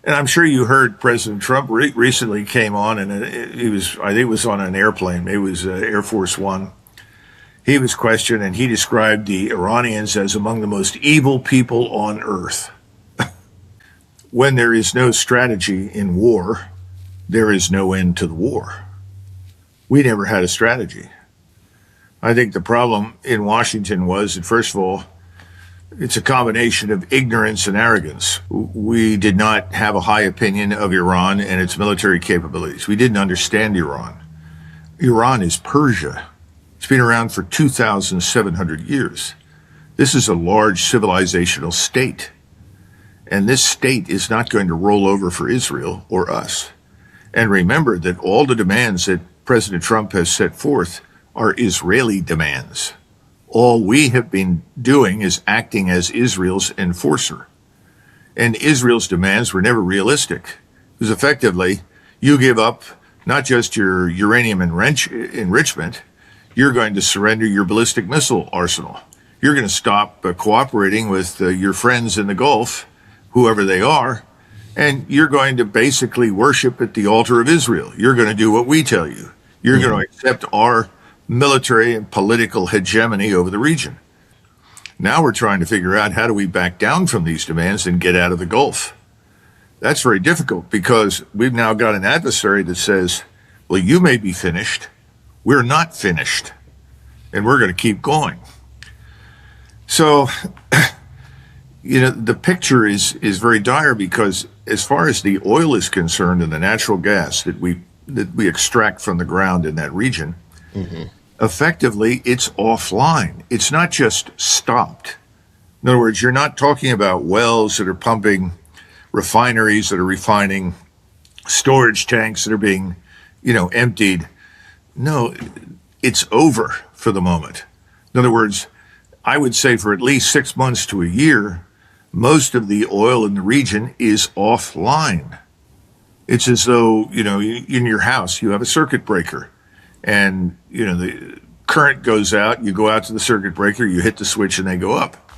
And I'm sure you heard President Trump recently came on, and I think it was on an airplane. Maybe it was Air Force One. He was questioned, and he described the Iranians as among the most evil people on earth. When there is no strategy in war, there is no end to the war. We never had a strategy. I think the problem in Washington was that, first of all, it's a combination of ignorance and arrogance. We did not have a high opinion of Iran and its military capabilities. We didn't understand Iran. Iran is Persia. It's been around for 2,700 years. This is a large civilizational state. And this state is not going to roll over for Israel or us. And remember that all the demands that President Trump has set forth are Israeli demands. All we have been doing is acting as Israel's enforcer. And Israel's demands were never realistic. Because effectively, you give up not just your uranium enrichment, you're going to surrender your ballistic missile arsenal. You're going to stop cooperating with your friends in the Gulf, whoever they are, and you're going to basically worship at the altar of Israel. You're going to do what we tell you. You're going to accept our military and political hegemony over the region. Now we're trying to figure out how do we back down from these demands and get out of the Gulf. That's very difficult because we've now got an adversary that says, well, you may be finished. We're not finished. And we're going to keep going. So, the picture is very dire because as far as the oil is concerned and the natural gas that we extract from the ground in that region, effectively, it's offline. It's not just stopped. In other words, you're not talking about wells that are pumping, refineries that are refining, storage tanks that are being, emptied. No, it's over for the moment. In other words, I would say for at least 6 months to a year, most of the oil in the region is offline. It's as though, in your house, you have a circuit breaker. And, the current goes out, you go out to the circuit breaker, you hit the switch and they go up.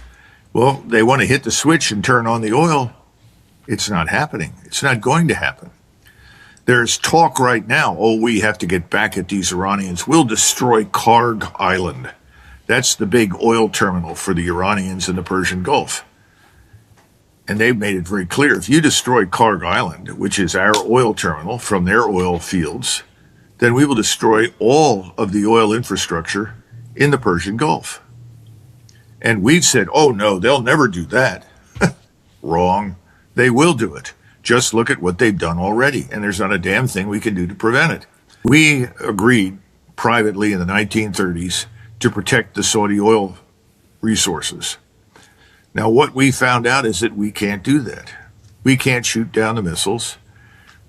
Well, they want to hit the switch and turn on the oil. It's not happening. It's not going to happen. There's talk right now, we have to get back at these Iranians. We'll destroy Karg Island. That's the big oil terminal for the Iranians in the Persian Gulf. And they've made it very clear, if you destroy Karg Island, which is our oil terminal from their oil fields, then we will destroy all of the oil infrastructure in the Persian Gulf. And we've said, no, they'll never do that. Wrong. They will do it. Just look at what they've done already, and there's not a damn thing we can do to prevent it. We agreed privately in the 1930s to protect the Saudi oil resources. Now, what we found out is that we can't do that. We can't shoot down the missiles.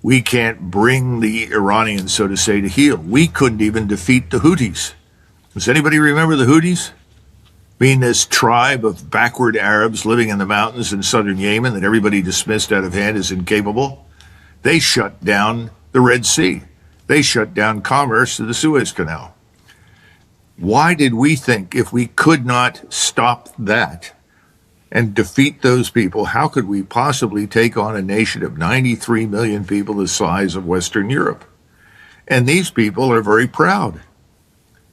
We can't bring the Iranians, so to say, to heel. We couldn't even defeat the Houthis. Does anybody remember the Houthis? This tribe of backward Arabs living in the mountains in southern Yemen that everybody dismissed out of hand as incapable. They shut down the Red Sea. They shut down commerce to the Suez Canal. Why did we think if we could not stop that and defeat those people, how could we possibly take on a nation of 93 million people the size of Western Europe? And these people are very proud.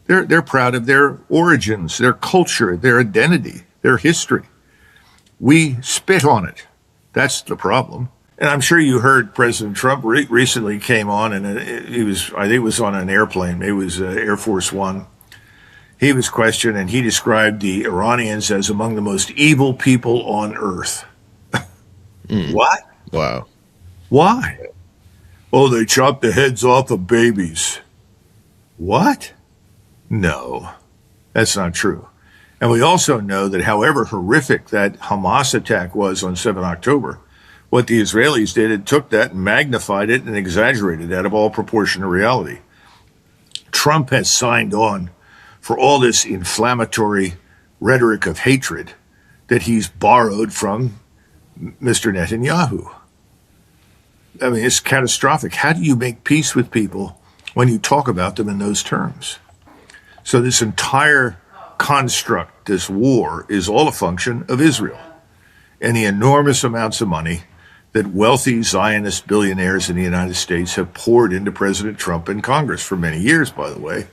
They're proud of their origins, their culture, their identity, their history. We spit on it. That's the problem. And I'm sure you heard President Trump recently came on, and I think it was on an airplane. Maybe it was Air Force One. He was questioned, and he described the Iranians as among the most evil people on earth. What? Wow. Why? They chop the heads off of babies. What? No, that's not true. And we also know that however horrific that Hamas attack was on 7 October, what the Israelis did, it took that and magnified it and exaggerated it out of all proportion to reality. Trump has signed on for all this inflammatory rhetoric of hatred that he's borrowed from Mr. Netanyahu. It's catastrophic. How do you make peace with people when you talk about them in those terms? So this entire construct, this war, is all a function of Israel and the enormous amounts of money that wealthy Zionist billionaires in the United States have poured into President Trump and Congress for many years, by the way,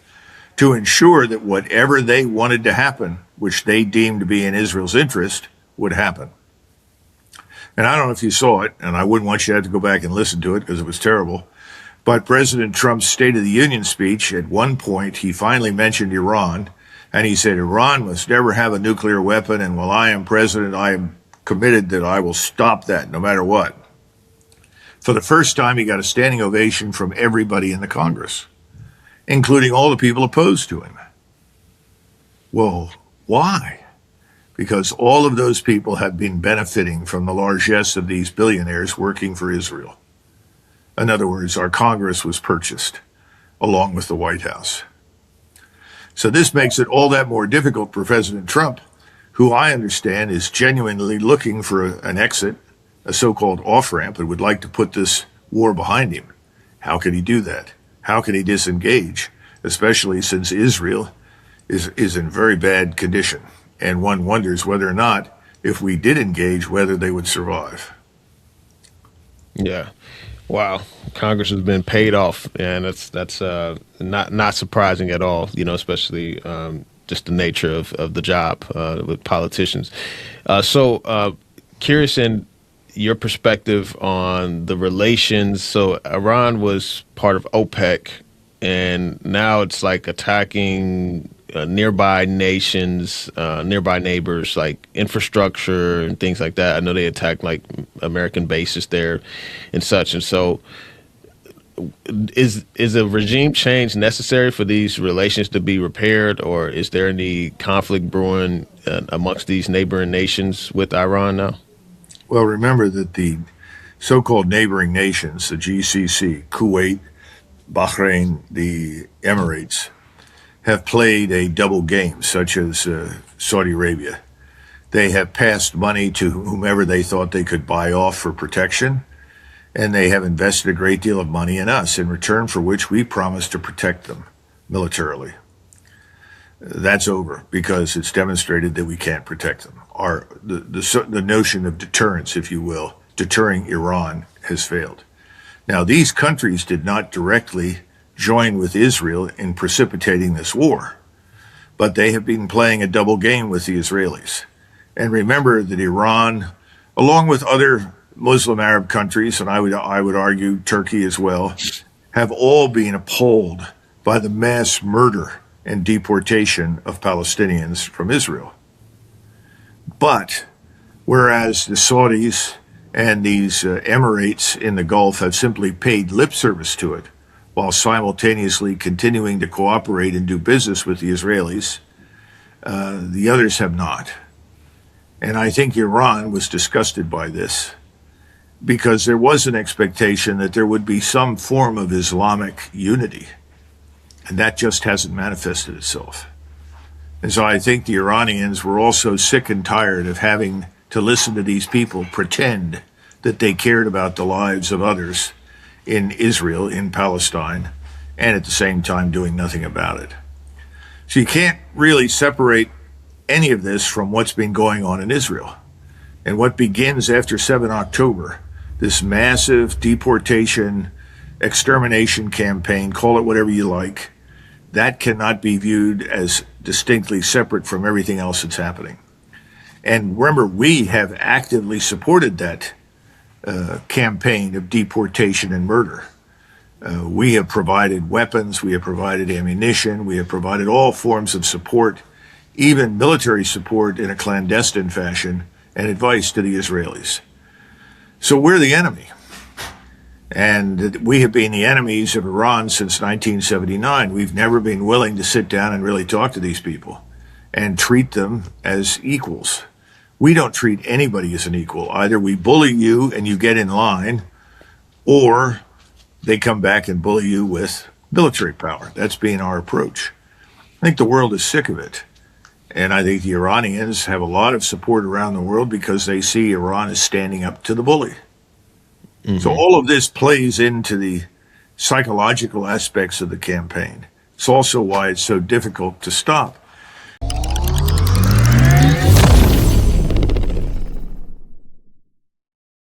to ensure that whatever they wanted to happen, which they deemed to be in Israel's interest, would happen. And I don't know if you saw it, and I wouldn't want you to have to go back and listen to it because it was terrible, but President Trump's State of the Union speech, at one point, he finally mentioned Iran, and he said, Iran must never have a nuclear weapon, and while I am president, I am committed that I will stop that no matter what. For the first time, he got a standing ovation from everybody in the Congress, including all the people opposed to him. Well, why? Because all of those people have been benefiting from the largesse of these billionaires working for Israel. In other words, our Congress was purchased along with the White House. So this makes it all that more difficult for President Trump, who I understand is genuinely looking for an exit, a so-called off-ramp, and would like to put this war behind him. How can he do that? How can he disengage, especially since Israel is in very bad condition? And one wonders whether or not, if we did engage, whether they would survive. Yeah. Wow. Congress has been paid off, and that's not surprising at all, especially just the nature of the job with politicians. So curious in your perspective on the relations. So Iran was part of OPEC, and now it's like attacking nearby nations, nearby neighbors, like infrastructure and things like that. I know they attacked like American bases there and such. And so is a regime change necessary for these relations to be repaired, or is there any conflict brewing amongst these neighboring nations with Iran now? Well, remember that the so-called neighboring nations, the GCC, Kuwait, Bahrain, the Emirates, have played a double game, such as Saudi Arabia. They have passed money to whomever they thought they could buy off for protection, and they have invested a great deal of money in us, in return for which we promised to protect them militarily. That's over because it's demonstrated that we can't protect them. The notion of deterrence, if you will, deterring Iran, has failed. Now, these countries did not directly join with Israel in precipitating this war, but they have been playing a double game with the Israelis. And remember that Iran, along with other Muslim Arab countries, and I would argue Turkey as well, have all been appalled by the mass murder and deportation of Palestinians from Israel. But whereas the Saudis and these Emirates in the Gulf have simply paid lip service to it, while simultaneously continuing to cooperate and do business with the Israelis, the others have not. And I think Iran was disgusted by this, because there was an expectation that there would be some form of Islamic unity, and that just hasn't manifested itself. And so I think the Iranians were also sick and tired of having to listen to these people pretend that they cared about the lives of others in Israel, in Palestine, and at the same time doing nothing about it. So you can't really separate any of this from what's been going on in Israel. And what begins after 7 October, this massive deportation, extermination campaign, call it whatever you like, that cannot be viewed as distinctly separate from everything else that's happening. And remember, we have actively supported that campaign of deportation and murder. We have provided weapons, we have provided ammunition, we have provided all forms of support, even military support in a clandestine fashion, and advice to the Israelis. So we're the enemy. And we have been the enemies of Iran since 1979. We've never been willing to sit down and really talk to these people and treat them as equals. We don't treat anybody as an equal. Either we bully you and you get in line, or they come back and bully you with military power. That's been our approach. I think the world is sick of it. And I think the Iranians have a lot of support around the world because they see Iran as standing up to the bully. Mm-hmm. So all of this plays into the psychological aspects of the campaign. It's also why it's so difficult to stop.